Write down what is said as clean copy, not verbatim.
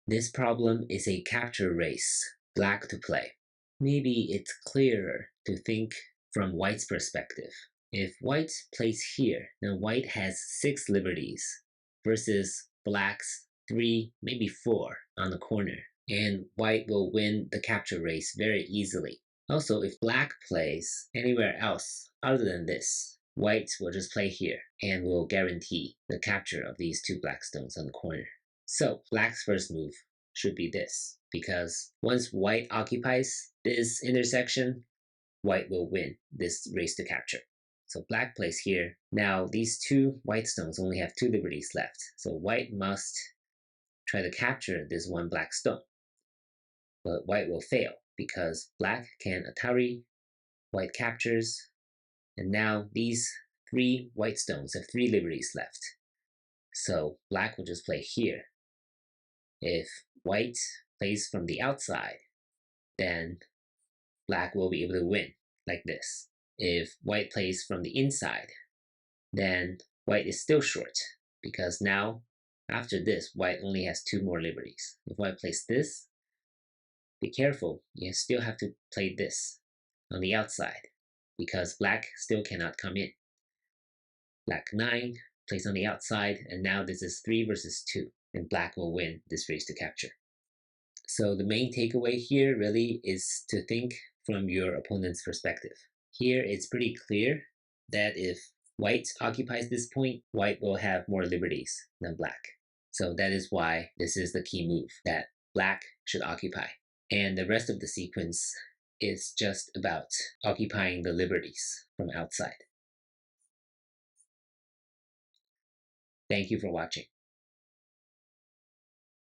This problem is a capture race, black to play. Maybe it's clearer to think from white's perspective. If white plays here, then white has 6 liberties versus black's 3, maybe 4 on the corner. And white will win the capture race very easily. Also, if black plays anywhere else other than this, white will just play here and will guarantee the capture of these 2 black stones on the corner. So black's first move should be this, because once white occupies this intersection, white will win this race to capture. So black plays here. Now these 2 white stones only have 2 liberties left, so white must try to capture this 1 black stone. But white will fail because black can Atari, white captures, and now these 3 white stones have 3 liberties left. So black will just play here. If white plays from the outside, then black will be able to win, like this. If white plays from the inside, then white is still short, because now, after this, white only has 2 more liberties. If white plays this, be careful, you still have to play this on the outside, because black still cannot come in. Black 9 plays on the outside, and now this is 3 versus 2, and black will win this race to capture. So the main takeaway here really is to think from your opponent's perspective. Here it's pretty clear that if white occupies this point, white will have more liberties than black. So that is why this is the key move that black should occupy. And the rest of the sequence is just about occupying the liberties from outside. Thank you for watching.